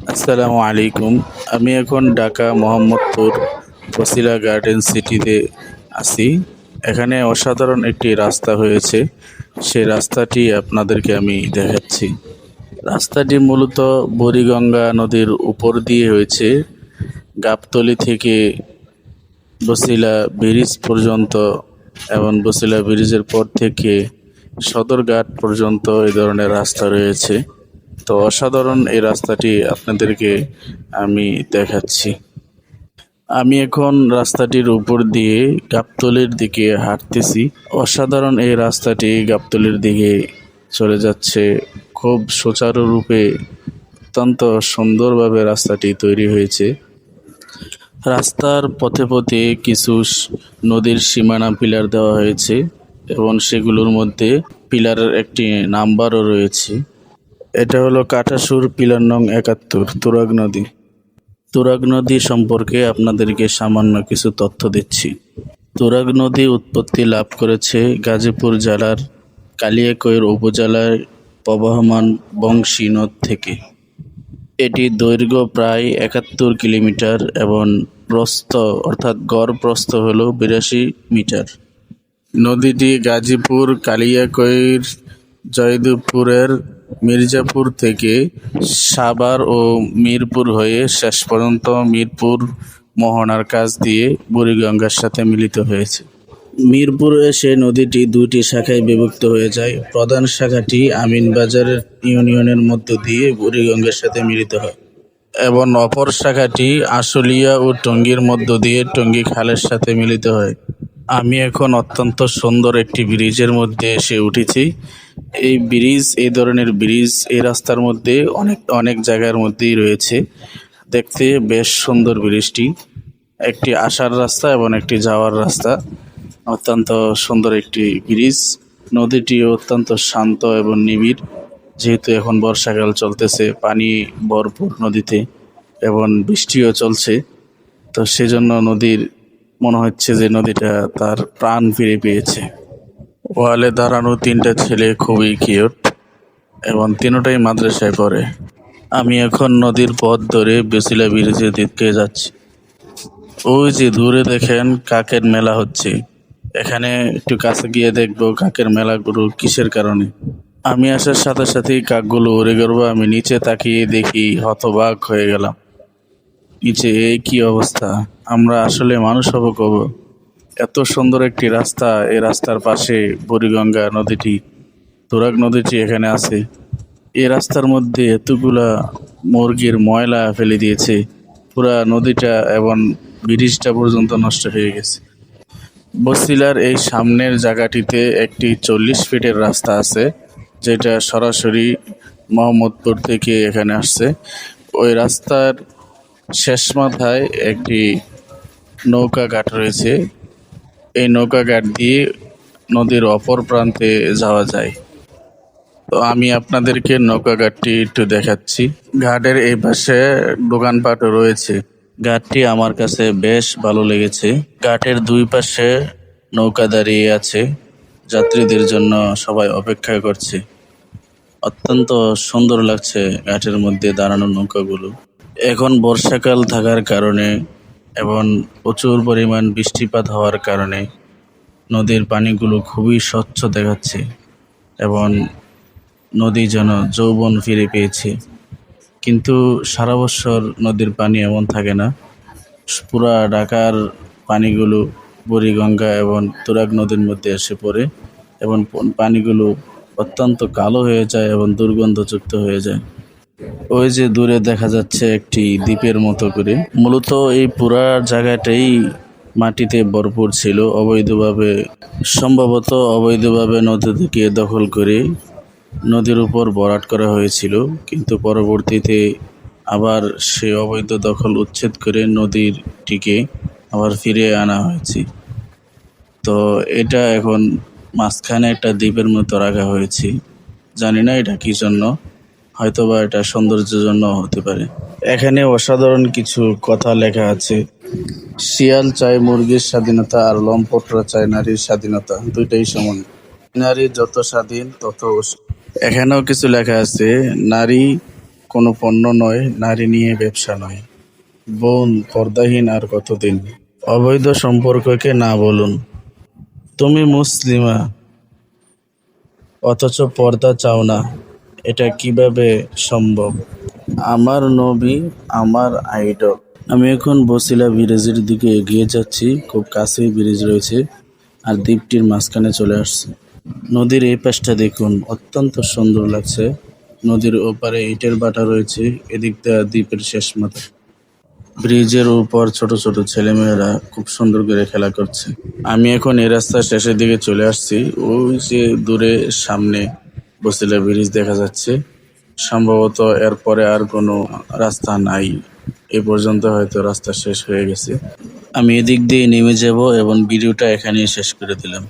আসসালামু আলাইকুম। আমি এখন ঢাকা মোহাম্মদপুর বছিলা গার্ডেন সিটিতে আছি। এখানে অসাধারণ একটি রাস্তা হয়েছে। সেই রাস্তাটি আপনাদেরকে আমি দেখাচ্ছি। রাস্তাটি মূলত বুড়িগঙ্গা নদীর উপর দিয়ে হয়েছে। গাবতলী থেকে বছিলা ব্রিজ পর্যন্ত এবং বছিলা ব্রিজের পর থেকে সদরঘাট পর্যন্ত এই ধরনের রাস্তা রয়েছে। তো অসাধারণ এই রাস্তাটি আপনাদেরকে আমি দেখাচ্ছি। আমি এখন রাস্তাটির উপর দিয়ে গাবতলীর দিকে হাঁটতেছি। অসাধারণ এই রাস্তাটি গাবতলীর দিকে চলে যাচ্ছে। খুব সুচারুরূপে অত্যন্ত সুন্দরভাবে রাস্তাটি তৈরি হয়েছে। রাস্তার পথে পথে কিছু নদীর সীমানা পিলার দেওয়া হয়েছে এবং সেগুলোর মধ্যে পিলারের একটি নাম্বারও রয়েছে। এটা হলো কাটাসুর পিলার নং ৭১ তুরাগ নদী। তুরাগ নদী সম্পর্কে আপনাদেরকে সামান্য কিছু তথ্য দিচ্ছি। তুরাগ নদী উৎপত্তি লাভ করেছে গাজীপুর জেলার কালিয়াকৈর উপজেলায় প্রবহমান বংশী নদ থেকে। এটি দৈর্ঘ্য প্রায় ৭১ কিলোমিটার এবং প্রস্থ অর্থাৎ গড় প্রস্থ হল ৮২ মিটার। নদীটি গাজীপুর, কালিয়াকৈর, জয়দেবপুরের মির্জাপুর থেকে সাভার ও মিরপুর হয়ে শেষ পর্যন্ত মিরপুর মোহনার কাছ দিয়ে বুড়িগঙ্গার সাথে মিলিত হয়েছে। মিরপুর এসে নদীটি দুইটি শাখায় বিভক্ত হয়ে যায়। প্রধান শাখাটি আমিনবাজার ইউনিয়নের মধ্য দিয়ে বুড়িগঙ্গার সাথে মিলিত হয় এবং অপর শাখাটি আশুলিয়া ও টঙ্গীর মধ্য দিয়ে টঙ্গী খালের সাথে মিলিত হয়। আমি এখন অত্যন্ত সুন্দর একটি ব্রিজের মধ্যে এসে উঠেছি। এই ধরনের ব্রিজ এই রাস্তার মধ্যে অনেক জায়গার মধ্যেই রয়েছে। দেখতে বেশ সুন্দর ব্রিজটি। একটি আসার রাস্তা এবং একটি যাওয়ার রাস্তা। অত্যন্ত সুন্দর একটি ব্রিজ। নদীটি অত্যন্ত শান্ত এবং নিবিড়। যেহেতু এখন বর্ষাকাল চলতেছে, পানি ভরপুর নদীতে এবং বৃষ্টিও চলছে, তো সেজন্য নদীর মনে হচ্ছে যে নদীটা তার প্রাণ ফিরে পেয়েছে। ওয়ালে দাঁড়ানো তিনটা ছেলে খুবই কিউট এবং তিনটাই মাদ্রাসায় পড়ে। আমি এখন নদীর পথ ধরে বছিলা ব্রিজের দিকে যাচ্ছি। ওই যে দূরে দেখেন কাকের মেলা হচ্ছে। এখানে একটু কাছে গিয়ে দেখবো কাকের মেলাগুলো কিসের কারণে। আমি আসার সাথে সাথেই কাকগুলো উড়ে গেল। আমি নিচে তাকিয়ে দেখি হতবাক হয়ে গেলাম। নিচে এই কি অবস্থা! আমরা আসলে মানুষ হব কবে? এত সুন্দর একটি রাস্তা, এই রাস্তার পাশে বুড়িগঙ্গা নদীটি, তুরাগ নদীটি এখানে আছে। এই রাস্তার মধ্যে এতগুলা মুরগির ময়লা ফেলে দিয়েছে। পুরা নদীটা এবং ব্রিজটা পর্যন্ত নষ্ট হয়ে গেছে। বছিলার এই সামনের জায়গাটিতে একটি ৪০ ফিটের রাস্তা আছে, যেটা সরাসরি মোহাম্মদপুর থেকে এখানে আসছে। ওই রাস্তার শেষ মাথায় একটি নৌকা ঘাট রয়েছে। এই নৌকা ঘাট দিয়ে নদীর অপর প্রান্তে যাওয়া যায়। তো আমি আপনাদেরকে নৌকা ঘাটটি একটু দেখাচ্ছি। ঘাটের এই পাশে দোকানপাটও রয়েছে। ঘাটটি আমার কাছে বেশ ভালো লেগেছে। ঘাটের দুই পাশে নৌকা দাঁড়িয়ে আছে, যাত্রীদের জন্য সবাই অপেক্ষা করছে। অত্যন্ত সুন্দর লাগছে ঘাটের মধ্যে দাঁড়ানো নৌকাগুলো। এখন বর্ষাকাল থাকার কারণে এবং প্রচুর পরিমাণ বৃষ্টিপাত হওয়ার কারণে নদীর পানিগুলো খুবই স্বচ্ছ দেখাচ্ছে এবং নদী যেন যৌবন ফিরে পেয়েছে। কিন্তু সারা বছর নদীর পানি এমন থাকে না। পুরা ঢাকার পানিগুলো বুড়িগঙ্গা এবং তুরাগ নদীর মধ্যে এসে পড়ে এবং পানিগুলো অত্যন্ত কালো হয়ে যায় এবং দুর্গন্ধযুক্ত হয়ে যায়। ওই যে দূরে দেখা যাচ্ছে একটি দ্বীপের মতো করে। মূলত এই পুরা জায়গাটাই মাটিতে ভরপুর ছিল অবৈধভাবে, সম্ভবত অবৈধভাবে নদী থেকে দখল করে নদীর উপর ভরাট করা হয়েছিল। কিন্তু পরবর্তীতে আবার সে অবৈধ দখল উচ্ছেদ করে নদীটিকে আবার ফিরিয়ে আনা হয়েছে। তো এটা এখন মাঝখানে একটা দ্বীপের মতো রাখা হয়েছে। জানি না এটা কী জন্য, হয়তোবা এটা সৌন্দর্যের জন্য হতে পারে। এখানে অসাধারণ কিছু কথা লেখা আছে। শিয়াল চায় মুরগির স্বাধীনতা আর লম্পটরা চায় নারীর স্বাধীনতা, দুইটাই সমান। নারী যত স্বাধীন তত এখানেও কিছু লেখা আছে। নারী কোনো পণ্য নয়, নারী নিয়ে ব্যবসা নয়। বোন, পর্দাহীন আর কতদিন? অবৈধ সম্পর্ককে না বলুন। তুমি মুসলিমা অথচ পর্দা চাও না, এটা কিভাবে সম্ভব? আমার নবী আমার আইডল। আমি এখন বছিলা ব্রিজের দিকে এগিয়ে যাচ্ছি। খুব কাছেই ব্রিজ রয়েছে আর দ্বীপটির মাঝখানে চলে আসছে। নদীর এই পাশটা দেখুন, অত্যন্ত সুন্দর লাগছে। নদীর ওপারে ইটের ভাটা রয়েছে, এদিকটা দ্বীপের শেষ মাথা। ব্রিজের উপর ছোট ছোট ছেলেমেয়েরা খুব সুন্দর করে খেলা করছে। আমি এখন এই রাস্তার শেষের দিকে চলে আসছি। ওই যে দূরে সামনে বছিলা ব্রিজ দেখা যাচ্ছে। সম্ভবত এরপরে আর কোনো রাস্তা নাই। এ পর্যন্ত হয়তো রাস্তা শেষ হয়ে গেছে। আমি এদিক দিয়ে নেমে যাব এবং ভিডিওটা এখানেই শেষ করে দিলাম।